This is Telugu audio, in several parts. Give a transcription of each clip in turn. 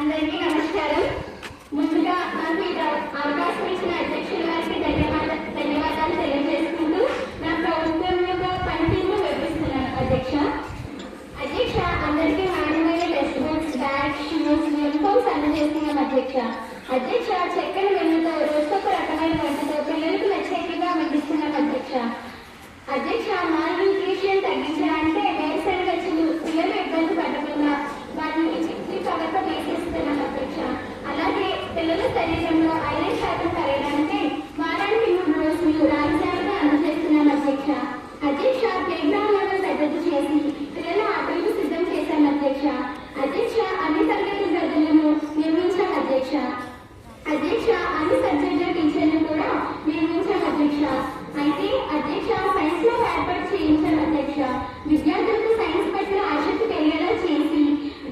అందరికీ నమస్కారం. ముందుగా నాకు ఈ అవకాశం ఇచ్చిన అధ్యక్షుల వారికి ధన్యవాదాలు తెలియజేసుకుంటూ నా ప్రభుత్వం యొక్క పనితీరును వివరిస్తున్నాను. అధ్యక్ష అందరికీ నాణ్యమైన text books, bags, shoes, uniforms అందజేస్తున్నాం. అధ్యక్ష చక్కెర వెన్నుతో రోజుకొక రకమైన వంటతో పిల్లలకు నచ్చేట్టుగా అందిస్తున్నాం. అధ్యక్ష మాల్ న్యూట్రిషన్ తగ్గించాలంటే వేరుశనగ పిల్లలు ఇబ్బంది పడకుండా వాటిని కవర్తో వేసేస్తున్నాం. అలాగే పిల్లల శరీరంలో ఐరన్ శాతం పెరగడానికి వారానికి 3 రోజులు రాగిజావగా అందజేస్తున్నాం. అధ్యక్ష ప్లేగ్రౌండ్లను పెద్దది చేసి పిల్లల ఆటలకు సిద్ధం చేశాం. అధ్యక్ష అన్ని తరగతి గదులను నిర్మించాం. అధ్యక్ష అన్ని సబ్జెక్టుల టీచర్లు కూడా నిర్మించాం. అయితే అధ్యక్ష సైన్స్ లో ఏర్పాటు చేయించాం. విద్యార్థులకు సైన్స్ పట్ల ఆసక్తి పెరిగేలా చేసి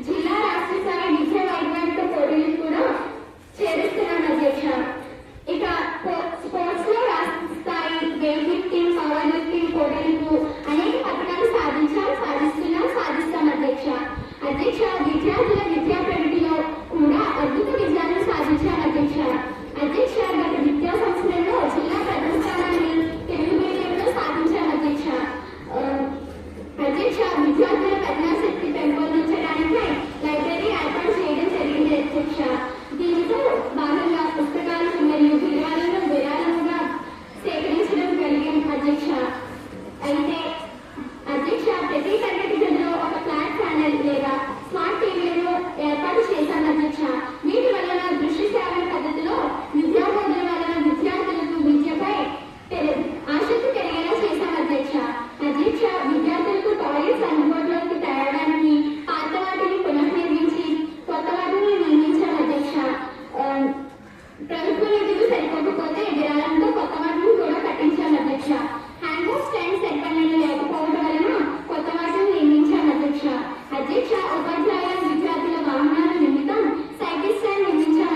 జిల్లా రాష్ట్ర స్థాయి విద్యా వైజ్ఞానిక పోటీలు కూడా చేరుస్తున్నాం. ఇక స్పోర్ట్స్ లో రాష్ట్ర స్థాయి వెయిట్ లిఫ్టింగ్, పవర్ లిఫ్టింగ్ పోటీలకు అనేక పథకాలు సాధిస్తాం. అధ్యక్ష విద్యార్థుల విద్యా ప్రగతిలో కూడా అద్భుత విజయాలను సాధించాం. అధ్యక్ష గత విద్యా సంస్థలలో జిల్లా ప్రథమ స్థానాన్ని తెలుగు మీడియంలో సాధించాం. అధ్యక్ష విద్యార్థుల ప్రజ్ఞాశక్తి పెంపొందించడానికి లైబ్రరీ ఏర్పాటు చేయడం జరిగింది. దీనితో భాగంగా పుస్తకాలు మరియు విరాళాలను విరాళముగా సేకరించడం జరిగింది. అయితే అధ్యక్ష ప్రతి తరగతి గదిలో ఒక ఫ్లాట్ ప్యానెల్ లేదా స్మార్ట్ టీవీలను ఏర్పాటు చేశాం. వీటి వలన దృష్టి సేవల పద్ధతిలో విద్యాబోధన వలన విద్యార్థులకు విద్యపై ఆసక్తి పెరిగేలా చేశాం. అధ్యక్ష విద్యార్థులకు టాయిలెట్స్ అందుబాటులోకి తేవడానికి పాత వాటిని పునర్నిర్మించి కొత్త వాటిని నిర్మించాం. ప్రభుత్వ నిధులు సరిపోకపోతే విరాళంతో కొత్త వాటిని కూడా కట్టించాం. హ్యాండ్ వాష్ స్టాండ్ సరిపడినట్లు లేకపోవడం వలన కొత్త వాటిని నిర్మించాం. అధ్యక్ష ఉపాధ్యాయుల విద్యార్థుల వాహనాల నిమిత్తం సైకిల్ స్టాండ్ నిర్మించాం.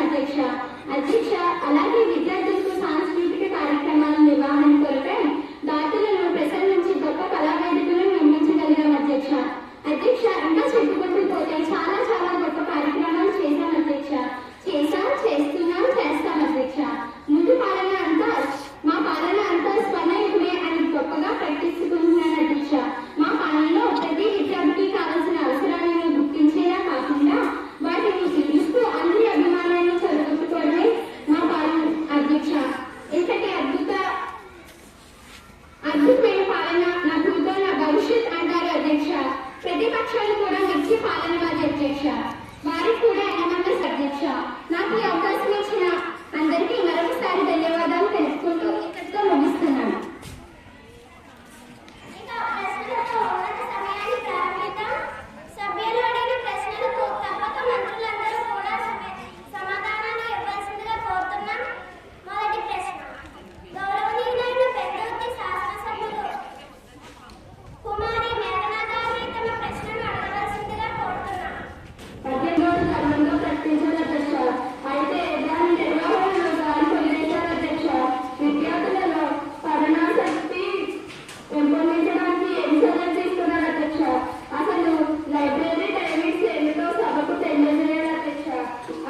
అధ్యక్ష అలాగే విద్యార్థులకు సాంస్కృతిక కార్యక్రమాల నిర్వహణ కొరకై దాతలను ప్రసరించి గొప్ప కళావేదికలను నిర్మించగలిగాం. అధ్యక్ష ఇంకా చెప్పుకుంటూ పోతే చాలా గొప్ప కార్యక్రమాలు చేశాం. చేస్తాం. ముందు పాలన అంతా మా పాలన అంతా స్వర్ణయుగమే అని గొప్పగా ప్రకటిస్తున్నాను. మా పాలనలో ప్రతి విద్యార్థికి కావాల్సిన అవసరాలను గుర్తించేలా కాకుండా వాటిని తీరుస్తూ అందరి అభిమానాన్ని చదువుకోవడమే మా పాలన. ఇంతటి అద్భుతమైన పాలన నా భూతో నా భవిష్యత్ అంటారు. ప్రతిపక్షాలు కూడా మంచి పాలన వారి వారికి కూడా ఎనమన్నస్. నాకు ఈ అవకాశం ఇచ్చిన అందరికీ మరొకసారి ధన్యవాదాలు తెలుసుకుంటూ ఇక్కడితో ముగిస్తున్నాను. సభ్యులు అడిగిన ప్రశ్నలకు తప్పక మంత్రులందరూ కూడా సమాధానాలు ఇవ్వాల్సిందిగా కోరుతున్నాం. మొదటి ప్రశ్న, గౌరవనీయులైన పెద్దొత్తి శాసనసభ్యులు కుమారి మేఘనా గారిని తమ ప్రశ్నను అడగవలసిందిగా కోరుతున్నాం. అయితే దాని నిర్వహణలో గాలి కొలివేశారు. విద్యార్థులలో పఠనాసక్తి పెంపొందించడానికి ఏం చర్యలు తీసుకున్నారు? అసలు లైబ్రరీ టైమింగ్స్ ఏమిటో సభకు తెలియజేయాలి.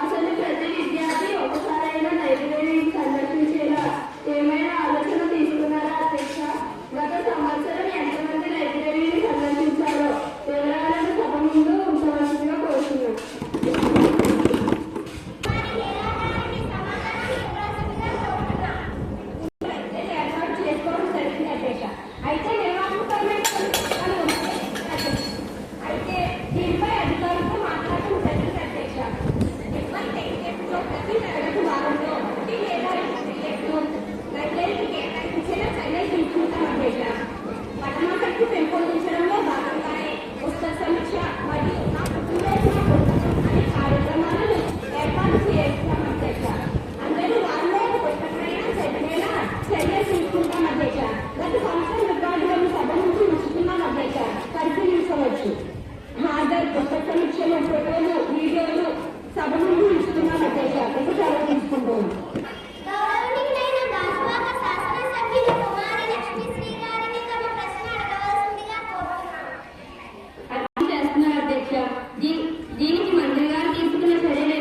అసలు ప్రతి విద్యార్థి ఒకసారైనా లైబ్రరీని సందర్శించేలా ఏమైనా ఆలోచన తీసుకున్నారా? గత సంవత్సరం ఎంతమంది లైబ్రరీని సందర్శించారో వివరాలను సభ ముందు ఉంచవలసిందిగా కోరుతున్నాం. అయితే అయితే దీనిపై అధికారులతో మాట్లాడటం జరిగింది. ప్రతి తరగతి భాగంలో 1 లేదా 2 లైబ్రరీకి కేటాయించేలా చర్యలు తీసుకుంటాం. పఠనాసక్తి పెంపొందించడంలో భాగంగానే పుస్తక సమీక్ష మరియు నా కుటుంబేసిన పుస్తకం అనే కార్యక్రమాలను ఏర్పాటు చేస్తాం. అందరూ వాళ్ళలో పుస్తకమైన చదివేలా చర్యలు తీసుకుంటాం. గత సంవత్సరం రికార్డులను సభ నుంచి ఉంచుతున్నాం. పరిశీలించవచ్చు. హాజరు పుస్తక సమీక్షలు, ఫోటోలు, వీడియోలు సభ నుండి ఉంచుతున్నాం. ఇది చర్య తీసుకుంటున్నాం. గౌరవనీయులైన గాజువాక శాసనసభ్యులు కుమారి లక్ష్మీశ్రీ గారిని తమ ప్రశ్న అడగవలసిందిగా కోరుతున్నాం. చేస్తున్నారు. దీనికి మంత్రి గారు తీసుకున్న చర్యలు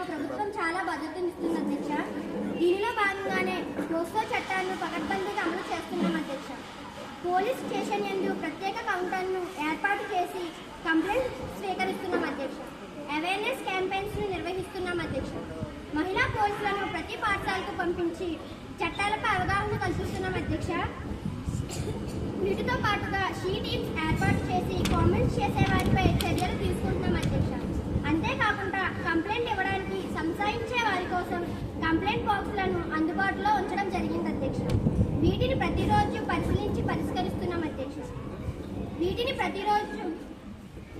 ప్రభుత్వం చాలా భద్రతనిస్తుంది అధ్యక్ష. దీనిలో భాగంగానే పోక్సో చట్టాలను పకడ్బందీగా అమలు చేస్తున్నాం అధ్యక్ష. పోలీస్ స్టేషన్ యందు ప్రత్యేక కౌంటర్ను ఏర్పాటు చేసి కంప్లైంట్ స్వీకరిస్తున్నాం అధ్యక్ష. అవేర్నెస్ క్యాంపెయిన్స్ ను నిర్వహిస్తున్నాం అధ్యక్ష. మహిళా పోలీసులను ప్రతి పాఠశాలకు పంపించి చట్టాలపై అవగాహన కల్పిస్తున్నాం అధ్యక్ష. వీటితో పాటుగా షీ టీమ్స్ ఏర్పాటు చేసి కామెంట్స్ చేసే వారిపై చర్యలు తీసుకుంటున్నాం అధ్యక్ష. అంతేకాకుండా కంప్లైంట్ ఇవ్వడానికి సంశయించే వారి కోసం కంప్లైంట్ బాక్సులను అందుబాటులో ఉంచడం జరిగింది అధ్యక్ష. వీటిని ప్రతిరోజు పరిశీలించి పరిష్కరిస్తున్నాం అధ్యక్ష. వీటిని ప్రతిరోజు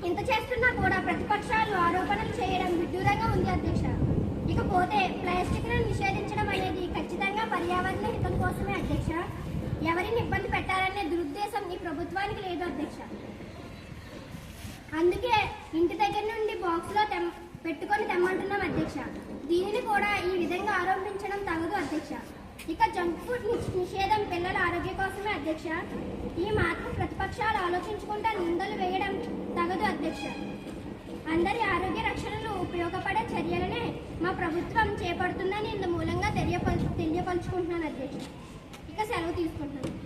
ఇంత చేస్తున్నా కూడా ప్రతిపక్షాలు ఆరోపణలు చేయడం విడ్డూరంగా ఉంది అధ్యక్ష. ఇకపోతే ప్లాస్టిక్ ను నిషేధించడం అనేది ఖచ్చితంగా పర్యావరణ హితం కోసమే అధ్యక్ష. ఎవరిని ఇబ్బంది పెట్టాలనే దురుద్దేశం ఈ ప్రభుత్వానికి లేదు అధ్యక్ష. అందుకే ఇంటి దగ్గర నుండి బాక్స్ లో పెట్టుకొని తెమ్మంటున్నాం అధ్యక్ష. దీనిని కూడా ఈ విధంగా ఆరోపించడం తగదు అధ్యక్ష. ఇక జంక్ ఫుడ్ నిషేధం పిల్లల ఆరోగ్య కోసమే అధ్యక్ష. ఈ మాత్రం ప్రతిపక్షాలు ఆలోచించుకుంటా నిందలు వేయడం తగదు అధ్యక్ష. అందరి ఆరోగ్య రక్షణలు ఉపయోగపడే చర్యలనే మా ప్రభుత్వం చేపడుతుందని ఇందు మూలంగా తెలియపరుచుకుంటున్నాను అధ్యక్ష. ఇక సెలవు తీసుకుంటున్నాను.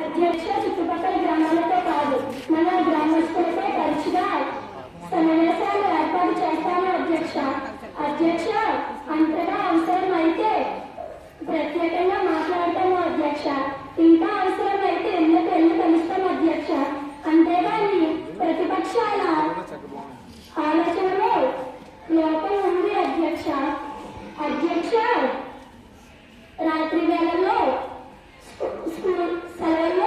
అధ్యక్ష, చుట్టుపక్కల గ్రామాలతో కాదు మన గ్రామస్తులతో తరచుగా సమావేశాలు ఏర్పాటు చేస్తాను అధ్యక్ష. అధ్యక్ష, అంతగా అవసరం అయితే ప్రత్యేకంగా మాట్లాడతాము అధ్యక్ష. ఇంకా అవసరం అయితే ఎన్నో కలుస్తాం అధ్యక్ష. అంతేగాని ప్రతిపక్షాల ఆలోచనలో లోపం ఉంది అధ్యక్ష. అధ్యక్ష, రాత్రి వేళల్లో సెలవుల్లో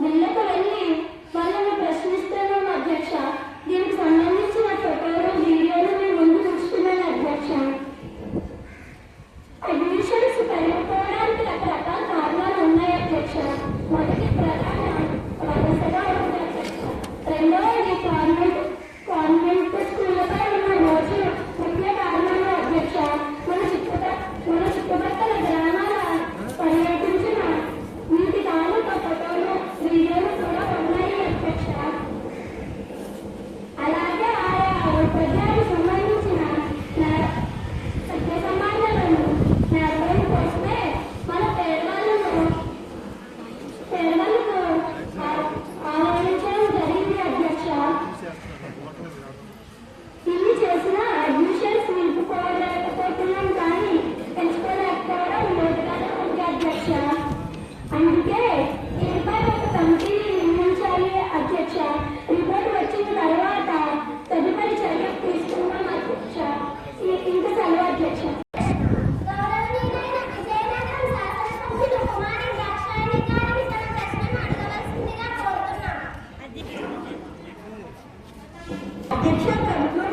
బిల్లకు వెళ్ళి వాళ్ళని ప్రశ్నిస్తున్నాం అధ్యక్ష. దీనికి సంబంధించిన ఫోటోలు వీడియోలు మేము ముందు చూస్తున్నాను అధ్యక్ష. అడ్మిషన్స్ పెరిగిపోవడానికి రకరకాల కారణాలు ఉన్నాయి అధ్యక్ష. మొదటి ప్రధాన వలసగా ఉంది అధ్యక్ష. రెండవది కాన్వెంట్ స్కూళ్ళపై ఉన్న రోజు ముఖ్య కారణాలు అధ్యక్ష. మన చుట్టుపక్కల గ్రామాల పర్యటించిన వీటి తాలూకా ఫోటోలు వీడియోలు కూడా ఉన్నాయి అధ్యక్ష. అలాగే ఆయా ఉపాధ్యాయులకు సంబంధించిన సత్య సమాధానాలను నేర్పడం కోసమే మన పేదవాళ్ళను ఆహ్వానించడం జరిగింది అధ్యక్ష. ఇన్ని చేసిన అడ్మిషన్స్ నిలుపుకోలేకపోతున్నాం కానీ పెంచుకోలేకపోవడం లోటుగానే ఉంది అధ్యక్ష. అందుకే దీనిపై ఒక కమిటీని నియమించాలి అధ్యక్ష. రిపోర్ట్ వచ్చిన తర్వాత తదుపరి చర్యలు తీసుకున్నాం అధ్యక్ష. ఇంకా సెలవు అధ్యక్ష. అధ్యక్ష, ప్రభుత్వం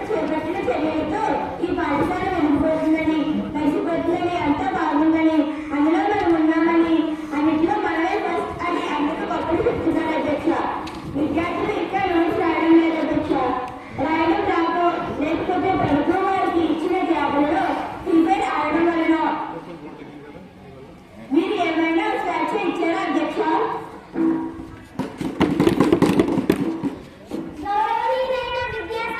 చేపట్టిన చర్యలతో ఈ పాఠశాల వెనుకపోతుందని, కలిసిపోతుందని, అంతా బాగుందని, అందులో మనం ఉన్నామని, అన్నింటిలో మనమే ఫస్ట్ అని అందరూ గొప్పలు చెప్తున్నారు అధ్యక్ష. విద్యార్థులు ఇంకా నోట్స్ రాయడం లేదు అధ్యక్ష. రాయడం రాకో లేకపోతే ప్రభుత్వం వారికి ఇచ్చిన జాబుల్లో ప్రిపేర్ అవడం వలన మీరు ఏమైనా స్వేచ్ఛ ఇచ్చారా అధ్యక్ష? గౌరవనీయులైన విద్యార్థి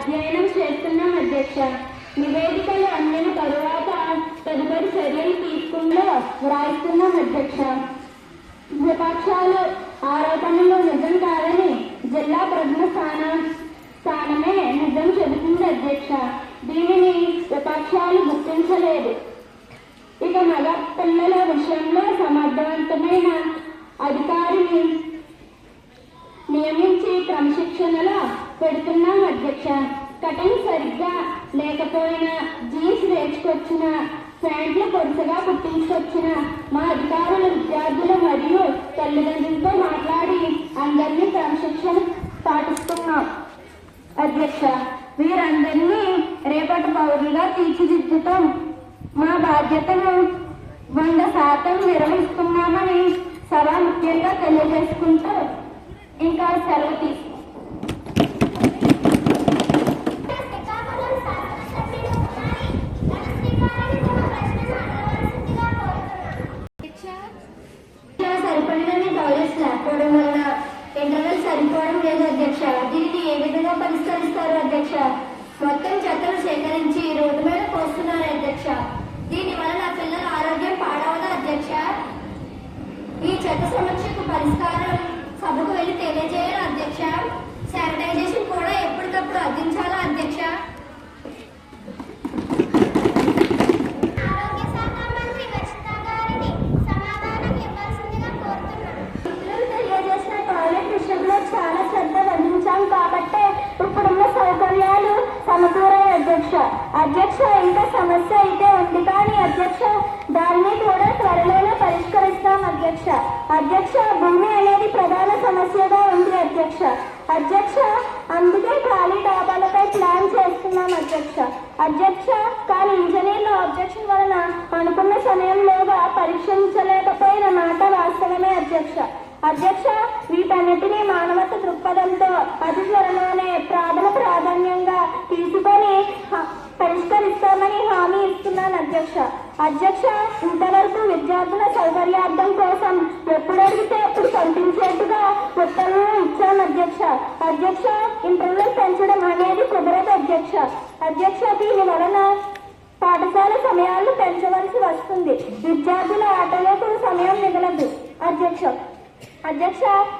అధ్యయనం చేస్తున్నాం అధ్యక్ష. నివేదికలు అందిన తరువాత తదుపరి చర్యలు తీసుకుంటూ వ్రాయిస్తున్నాం అధ్యక్ష. విపక్షాలు ఆరోపణలు నిజం కాదని జిల్లా ప్రథమ స్థానమే నిజం చెబుతుంది అధ్యక్ష. దీనిని విపక్షాలు గుర్తించలేదు. ఇక మగ పిల్లల విషయంలో సమర్థవంతమైన అధికారిని నియమించి క్రమశిక్షణలో పెడుతున్నాం అధ్యక్ష. కటింగ్ సరిగ్గా లేకపోయినా, జీన్స్ వేసుకొచ్చిన, ప్యాంట్లు కొరుసగా కుట్టించుకొచ్చిన మా అధికారులు విద్యార్థులు మరియు తల్లిదండ్రులతో మాట్లాడి అందరినీ క్రమశిక్షణ పాటిస్తున్నాం అధ్యక్ష. వీరందరినీ రేపటి పౌరులుగా తీర్చిదిద్దుతాం. మా బాధ్యతను 100% నిర్వహిస్తున్నామని సభ ముఖ్యంగా తెలియజేసుకుంటూ ఇంకా సెలవు తీసుకుంటాం. సరిపడినన్ని టాయిలెట్స్ లేకపోవడం వల్ల ఇంటర్వెల్ సరిపోవడం లేదు అధ్యక్ష. దీన్ని ఏ విధంగా పరిష్కరిస్తారు అధ్యక్ష? మొత్తం చెత్తను సేకరించి రోడ్డు మీద పోస్తున్నారు అధ్యక్ష. దీని వల్ల నా పిల్లల ఆరోగ్యం పాడవదా అధ్యక్ష? ఈ చెత్త సమస్యకు పరిష్కారం సభకు వెళ్ళి తెలియజేయాలి అధ్యక్ష. శానిటైజేషన్ కూడా ఎప్పటికప్పుడు అందించాలా అధ్యక్ష? చాలా శ్రద్ధ వహించాం కాబట్టి ఇప్పుడున్న సౌకర్యాలు సమకూరాయి అధ్యక్ష. ఇంకా సమస్య అయితే ఉంది కానీ అధ్యక్ష, దాన్ని కూడా త్వరలోనే పరిష్కరిస్తాం అధ్యక్ష. భూమి అనేది ప్రధాన సమస్యగా ఉంది అధ్యక్ష. అందుకే ఖాళీ డాబాలపై ప్లాన్ చేస్తున్నాం అధ్యక్ష. కానీ ఇంజనీర్ల ఆబ్జెక్షన్ వలన అనుకున్న సమయంలోగా పరీక్షించలేకపోయిన మాట వాస్తవమే అధ్యక్ష. వీటన్నిటినీ మానవత దృక్పథంతో అతి త్వరలోనే ప్రాధాన్యంగా తీసుకొని పరిష్కరిస్తామని హామీ ఇస్తున్నాను అధ్యక్ష. ఇంతవరకు విద్యార్థుల సౌకర్యార్థం కోసం ఎప్పుడు అడిగితే ఎప్పుడు కనిపించేట్టుగా ఉత్తర్వులు ఇచ్చాం అధ్యక్ష. ఇంటర్వ్యూ పెంచడం అనేది కుదరదు అధ్యక్ష. దీని వలన పాఠశాల సమయాలను పెంచవలసి వస్తుంది. విద్యార్థుల ఆటలకు సమయం మిగలదు అధ్యక్ష.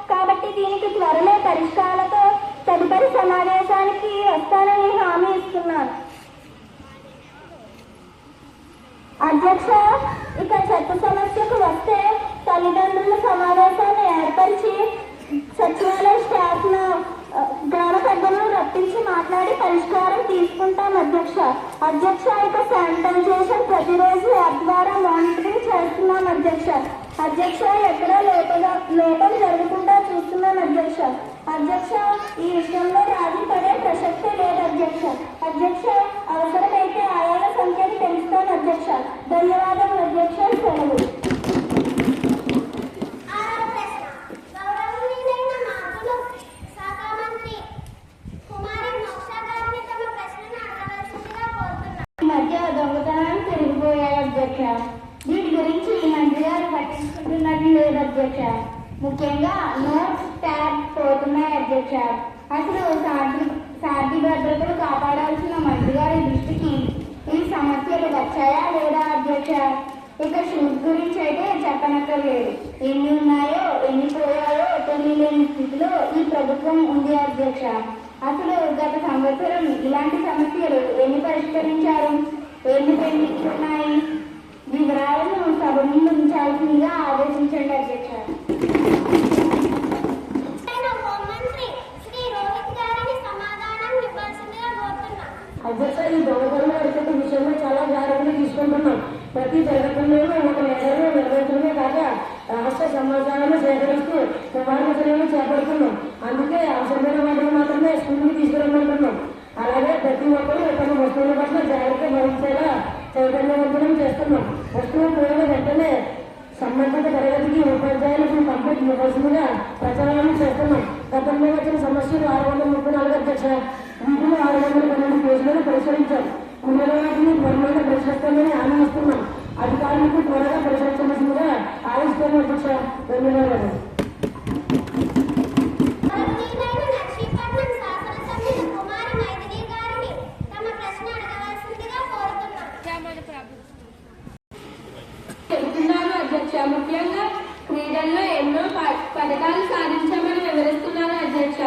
కాబట్టి దీనికి త్వరలో పరిష్కారాలతో తదుపరి సమావేశానికి వస్తానని హామీ ఇస్తున్నాను అధ్యక్ష. ఇక చెత్త సమస్యకు వస్తే తల్లిదండ్రుల సమావేశాన్ని ఏర్పరిచి సచివాలయ స్టాఫ్ ను గ్రామ పెద్దలను రప్పించి మాట్లాడి పరిష్కారం తీసుకుంటాం అధ్యక్ష. ఇక శానిటైజేషన్ ప్రతిరోజు యాప్ ద్వారా మానిటరింగ్ చేస్తున్నాం అధ్యక్ష. ఎక్కడా లోపం జరగకుండా చూస్తున్నాం అధ్యక్ష. ఈ విషయంలో రాజీ పడే ప్రసక్తే లేదు అధ్యక్ష. అవసరమైతే ఆయాల సంఖ్యను పెంచుతాను ధన్యవాదాలు అధ్యక్ష. సెలవు. మధ్య దొంగతనాలు పెరిగిపోయాయి అధ్యక్ష. వీటి గురించి ఈ మంత్రి గారు పట్టించుకుంటున్నట్లు లేదు అధ్యక్ష. ముఖ్యంగా నోట్స్ ట్యాగ్ పోతున్నాయి అధ్యక్ష. అసలు శాంతి భద్రతలు కాపాడాల్సిన మంత్రి గారి దృష్టికి ఈ సమస్యలు వచ్చాయా లేదా అధ్యక్ష? ఇక షూస్ గురించి అయితే చెప్పనక్కర్లేదు. ఎన్ని ఉన్నాయో ఎన్ని పోయాయో తెలియలేని స్థితిలో ఈ ప్రభుత్వం ఉంది అధ్యక్ష. అసలు గత సంవత్సరం ఇలాంటి సమస్యలు ఎన్ని పరిష్కరించారు, ఎన్ని పెండింగ్ ఉన్నాయి? వివరాలను సభ ముందు ఉంచాల్సిందిగా ఆదేశించండి అధ్యక్ష. అధ్యక్ష, ఈ దొంగతనం అరికట్ట విషయంలో చాలా జాగ్రత్తలు తీసుకుంటున్నాం. ప్రతి జరగడంలోనూ ఒక మేడను నిర్వహించడమే కాక రాష్ట్ర సమాచారాన్ని సేకరిస్తూ నివారణ చర్యలు చేపడుతున్నాం. అందుకే అవసరమైన వాటిని మాత్రమే స్కూల్కి తీసుకురమ్మంటున్నాం. అలాగే ప్రతి ఒక్కరూ తమ వస్తువుల పట్ల జాగ్రత్త వహించేలా చైతన్యవంతనం చేస్తున్నాం. వస్తువు పోయిన వెంటనే సంబంధిత తరగతికి ఉపాధ్యాయులకు కంప్లీట్ ఇవ్వాల్సిందిగా ప్రచారాలను చేస్తున్నాం. గతంలో వచ్చిన సమస్యలు 634 అధ్యక్ష. వీటిలో 612 కేసులను పరిశీలించాం. మిగిలిన వాటిని త్వరలో పరిశీలిస్తామని హామీ ఇస్తున్నాం. అధికారులకు త్వరగా పరిశీలించాల్సిందిగా ఆలోచిస్తున్నాం అధ్యక్ష. ధన్యవాదాలు. నర్సీపట్నం శాసనసభ్యులు కుమారి మైథిలి గారు ముఖ్యంగా క్రీడల్లో ఎన్నో పథకాలు సాధించామని వివరిస్తున్నారు అధ్యక్ష.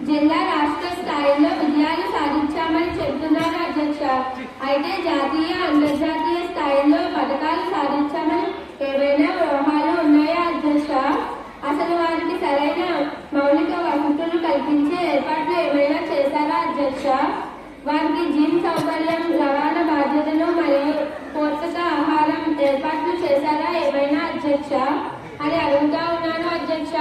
జిల్లా రాష్ట్ర స్థాయిలో విజయాలు సాధించామని చెబుతున్నారు అధ్యక్ష. అయితే జాతీయ అంతర్జాతీయ స్థాయిలో పథకాలు సాధించామని ఏవైనా వ్యూహాలు ఉన్నాయా అధ్యక్ష? అసలు వారికి సరైన మౌలిక వసతులు కల్పించే ఏర్పాట్లు ఏమైనా చేశారా అధ్యక్ష? వారికి జిమ్ సౌకర్యం, రవాణా బాధ్యతలు మరియు పోషక ఆహారం ఏర్పాట్లు చేశారా ఏమైనా అధ్యక్ష అని అడుగుతా ఉన్నాను అధ్యక్ష.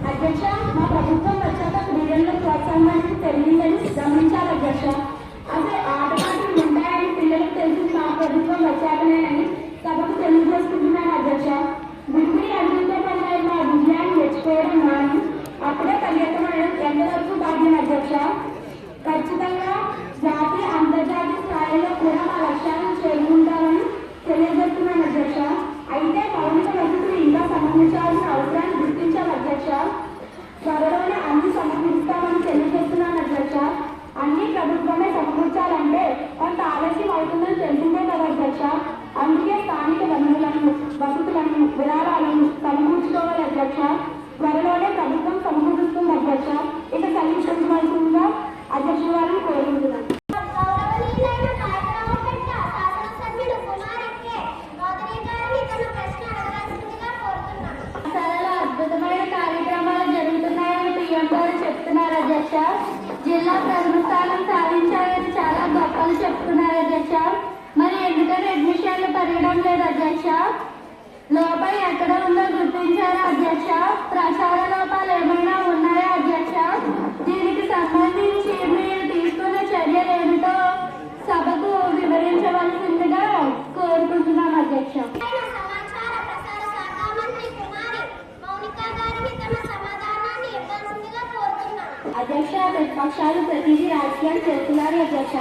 అధ్యక్ష, మా ప్రభుత్వం వచ్చాక క్రీడల్లో ప్రోత్సాహానికి పెరిగిందని గమనించాలి అధ్యక్ష. అదే ఆటపాటలు ఉంటాయని పిల్లలకు తెలిసి మా ప్రభుత్వం వచ్చాకనేనని సభకు తెలియజేసుకుంటున్నాను అధ్యక్ష. బిడ్డీ అభివృద్ధితో పడిన మా విజయాన్ని మెచ్చుకోవడం కానీ అప్పుడే పరిగెత్తమనడం ఎంతవరకు బాధ్యత అధ్యక్ష. ఖచ్చితంగా జాతీయ అంతర్జాతీయ స్థాయిలో కూడా మా లక్ష్యాలను చేరుకుంటామని తెలియజేస్తున్నాను అధ్యక్ష. అయితే మౌలిక వసతులు ఇంకా సమకూర్చాల్సిన అవసరాన్ని గుర్తించాలి అధ్యక్ష. త్వరలోనే అన్ని సమకూరుస్తామని తెలియజేస్తున్నాను అధ్యక్ష. అన్ని ప్రభుత్వమే సమకూర్చాలంటే కొంత ఆలస్యం అవుతుందని తెలిసిందే కదా అధ్యక్ష. అందుకే స్థానిక వనరులను, వసతులను, విరాళాలను సమకూర్చుకోవాలి అధ్యక్ష. త్వరలోనే ప్రభుత్వం సమకూరుస్తుంది అధ్యక్ష. ఇక సమీక్షించవలసిందిగా అధ్యక్షుల వారిని కోరుకుంటున్నాను. అద్భుతమైన కార్యక్రమాలు జరుగుతున్నాయని పిఎం గారు చెప్తున్నారు అధ్యక్ష. జిల్లా ప్రథమ స్థానం సాధించాలని చాలా గొప్పలు చెప్తున్నారు అధ్యక్ష. మరి ఎందుకని అడ్మిషన్లు పెరగడం లేదు అధ్యక్ష? లోపం ఎక్కడ ఉందో గుర్తించారా అధ్యక్ష? ప్రచార లోపాలు ఏమైనా ఉన్నాయా అధ్యక్ష? దీనికి సంబంధించి మీరు తీసుకున్న చర్యలు ఏమిటో సభకు వివరించవలసిందిగా కోరుకుంటున్నాం అధ్యక్ష. అధ్యక్ష, ప్రతిపక్షాలు ప్రతిదీ రాజకీయం చేస్తున్నారు అధ్యక్ష.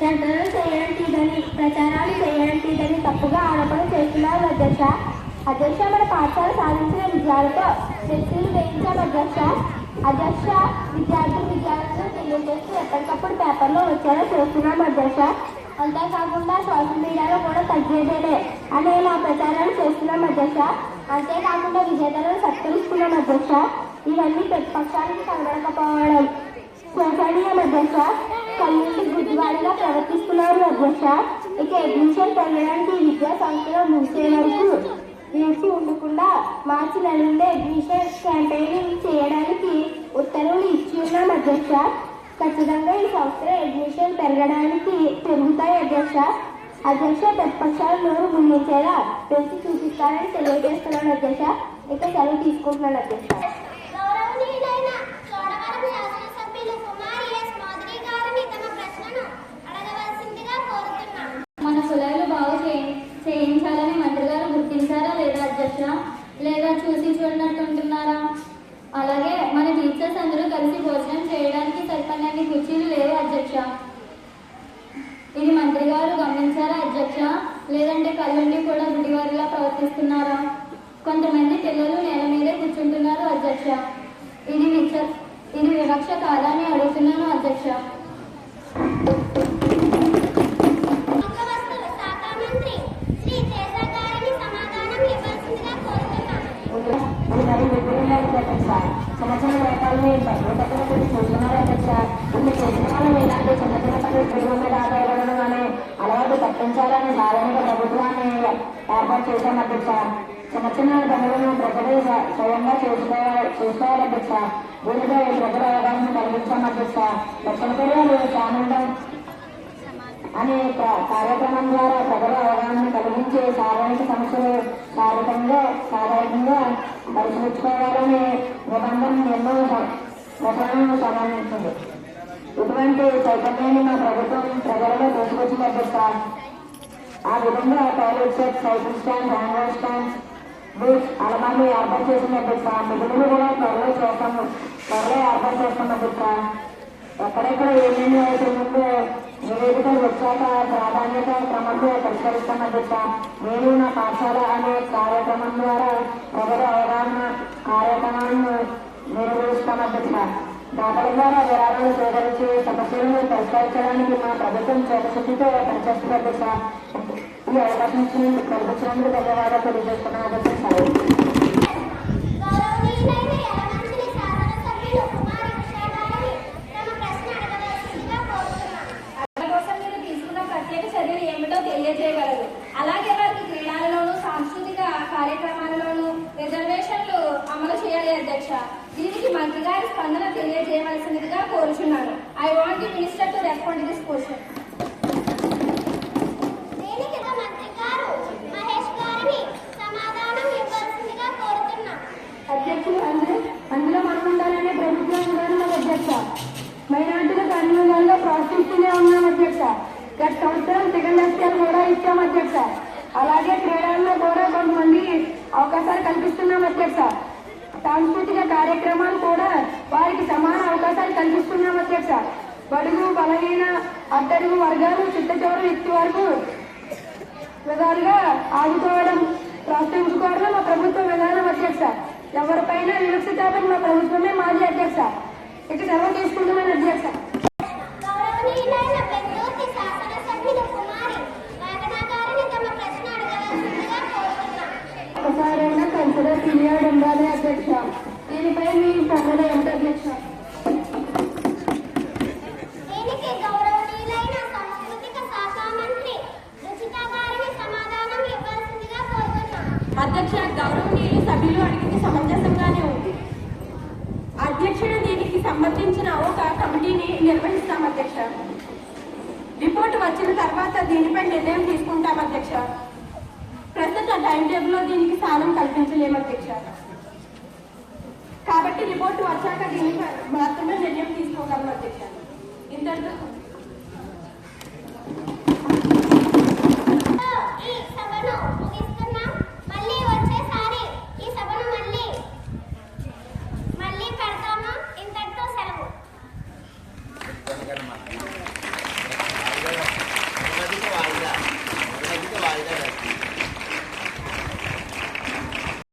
చంద్రలు చేయడం తీదని, ప్రచారాలు చేయడం తీదని తప్పుగా ఆరోపణ చేస్తున్నారు అధ్యక్ష. అధ్యక్ష, మన పాఠశాల సాధించిన విజయాలతో ఫ్లెక్సీలు వేయించాం అధ్యక్ష. అధ్యక్ష, విద్యార్థులను తెలియజేస్తూ ఎప్పటికప్పుడు పేపర్లో వచ్చేలా చేస్తున్నాం అధ్యక్ష. అంతేకాకుండా సోషల్ మీడియాలో కూడా తగ్గేదేలే అనే మా ప్రచారాలు చేస్తున్నాం అధ్యక్ష. అంతేకాకుండా విజేతలను సత్కరిస్తున్నాం అధ్యక్ష. ఇవన్నీ ప్రతిపక్షానికి కనబడకపోవడం శోచనీయం అధ్యక్ష. కళ్ళుంటి గుడ్డివాడిగా ప్రవర్తిస్తున్నారు అధ్యక్ష. ఇక అడ్మిషన్ పొందడానికి విద్యా సంస్థలో ముగిసే వరకు వేచి ఉండకుండా మార్చి నెల నుండి అడ్మిషన్ క్యాంపెయినింగ్ చేయడానికి ఉత్తర్వులు ఇచ్చి ఉన్నాం అధ్యక్ష. ఖచ్చితంగా ఈ సంస్థలో అడ్మిషన్ పెరుగుతాయి అధ్యక్ష. అధ్యక్ష, ప్రతిపక్షాలు నోరు ముందుంచేలా పెంచి చూపిస్తారని తెలియజేస్తున్నాను అధ్యక్ష. ఇక సెలవు తీసుకుంటున్నాను అధ్యక్ష. మన కులాలు బాగు చేయించాలని మంత్రి గారు గుర్తించారా లేదా అధ్యక్ష? లేదా చూసి చూడనట్టుంటున్నారా? అలాగే మన టీచర్స్ అందరూ కలిసి భోజనం చేయడానికి సరిపడినన్ని కుర్చీలు లేవు అధ్యక్ష. ఇది మంత్రి గారు గమనించారా అధ్యక్ష? లేదంటే కళ్ళుండి కూడా గుడివారిలా ప్రవర్తిస్తున్నారా? కొంతమంది పిల్లలు నేల మీదే కూర్చుంటున్నారు అధ్యక్ష. ఇది వివక్ష కాదని అడుగుతున్నాను అధ్యక్ష. సంవత్సరం రకాలని చూస్తున్నారు అధ్యక్ష. ఇన్ని చేసిన వాళ్ళు ఇలాంటి చిన్న చిన్న పనులు ప్రేమ మీద ఆధారపడడం కానీ అలవాటు తప్పించాలని సాధారణ ప్రభుత్వాన్ని ఏర్పాటు చేశాం అధ్యక్ష. చిన్న చిన్న పనులను ప్రజలు స్వయంగా చేసుకోవాలి అధ్యక్ష. దీనిపై ప్రజల అవగాహన కలిగించాం అధ్యక్ష. లక్షల చర్యలు చానుండం అనే కార్యక్రమం ద్వారా ప్రజల అవగాహన కలిగించి సాధారణ సమస్యలు సాధారణంగా పరిశీలించుకోవాలని నిబంధన ఎన్నో ప్రచారాలను సంబంధించింది. ఇటువంటి చైతన్యాన్ని మా ప్రభుత్వం ప్రజలలో తీసుకొచ్చింది అధ్యక్ష. ఆ విధంగా toilet set, cycle stand, hand stands, boots, అలమార్లు ఏర్పాటు చేసిన అధ్యక్ష. మిగులు కూడా త్వరలో ఏర్పాటు చేస్తాం అధ్యక్ష. ఎక్కడెక్కడ ఏమేమి అవుతుందో నివేదికలు వచ్చాక ప్రాధాన్యత క్రమంలో పరిష్కరిస్తాం అధ్యక్ష. నేను నా పాఠశాల అనే కార్యక్రమం ద్వారా ప్రజల అవగాహన కార్యక్రమాలను నిర్వహిస్తాం అధ్యక్ష. దాతల ద్వారా విరాళాలు సేకరించి సమస్యలను పరిష్కరించడానికి మా ప్రభుత్వం చేతశక్తితో పనిచేస్తున్న అధ్యక్ష. ఈ అవకాశం ఇచ్చినందుకు కల్పించినందుకు ధన్యవాదాలు తెలియజేస్తున్నాను అధ్యక్ష. గౌరవనీయులైన యలమంచిలి శాసనసభ్యులు కుమారి ఉషా గారిని తమ ప్రశ్న అడగవలసిందిగా కోరుతున్నాను. వారి కోసం మీరు తీసుకున్న ప్రత్యేక చర్యలు ఏమిటో తెలియజేయగలరు. అలాగే వారికి క్రీడలలోనూ సాంస్కృతిక కార్యక్రమాలలోనూ రిజర్వేషన్లు అమలు చేయాలి అధ్యక్ష. దీనికి మంత్రి గారి స్పందన తెలియజేయవలసిందిగా కోరుచున్నాను. I want the minister to respond this question. దీనికి మంత్రి గారు మహేష్ గారిని సమాధానం ఇవ్వాల్సిందిగా కోరుతున్నాను. అధ్యక్షులు అందులో మనం ఉండాలనే ప్రభుత్వం విధానం అధ్యక్ష. మైనార్టీలకు అన్ని విధాలుగా ప్రోత్సహిస్తూనే ఉన్నాం అధ్యక్ష. గత సంవత్సరం సెకండ్ ఎస్టీఆర్ కూడా ఇచ్చాం అధ్యక్ష. అలాగే క్రీడల్లో కూడా కొంతమంది అవకాశాలు కల్పిస్తున్నాం అధ్యక్ష. సాంస్కృతిక కార్యక్రమాలు కూడా వారికి సమాన అవకాశాలు కల్పిస్తున్నాం అధ్యక్ష. బడుగు బలహీన అట్టడుగు వర్గాలు చిట్ట చివరి వ్యక్తి వరకు విధాలుగా ఆదుకోవడం ప్రోత్సహించుకోవడం మా ప్రభుత్వ విధానం అధ్యక్ష. ఎవరిపైన వివక్ష చేపని మా ప్రభుత్వమే మాజీ అధ్యక్ష. ఇక సెలవు తీసుకుంటున్నాను అధ్యక్ష. గౌరవనీయులైన బెంగళూరు శాసనసభ్యులు కుమారి మేఘనా గారిని తమ ప్రశ్న అడగవలసిందిగా కోరుతున్నాను. ఒకసారైనా కన్సిడర్ పీరియడ్ ఉండాలి అధ్యక్ష. దీనిపై మీ స్పందన ఏమిటి అధ్యక్ష? దీనికి గౌరవనీయులైన సాంస్కృతిక శాఖ మంత్రి రుచిత గారిని సమాధానం ఇవ్వాల్సిందిగా కోరుతున్నాను. అధ్యక్ష, గౌరవనీయులు సభ్యులు అడిగింది సమంజసంగానే ఉంది. అధ్యక్షుడు దీనికి సంబంధించిన ఒక కమిటీని నిర్వహిస్తాం అధ్యక్ష. రిపోర్ట్ వచ్చిన తర్వాత దీనిపై నిర్ణయం తీసుకుంటాం అధ్యక్ష. ప్రస్తుత టైం టేబుల్లో దీనికి స్థానం కల్పించలేము అధ్యక్ష. కాబట్టి రిపోర్టు వచ్చాక దీనిపై మాత్రమే నిర్ణయం తీసుకోగలం అధ్యక్ష. ఇంతటితో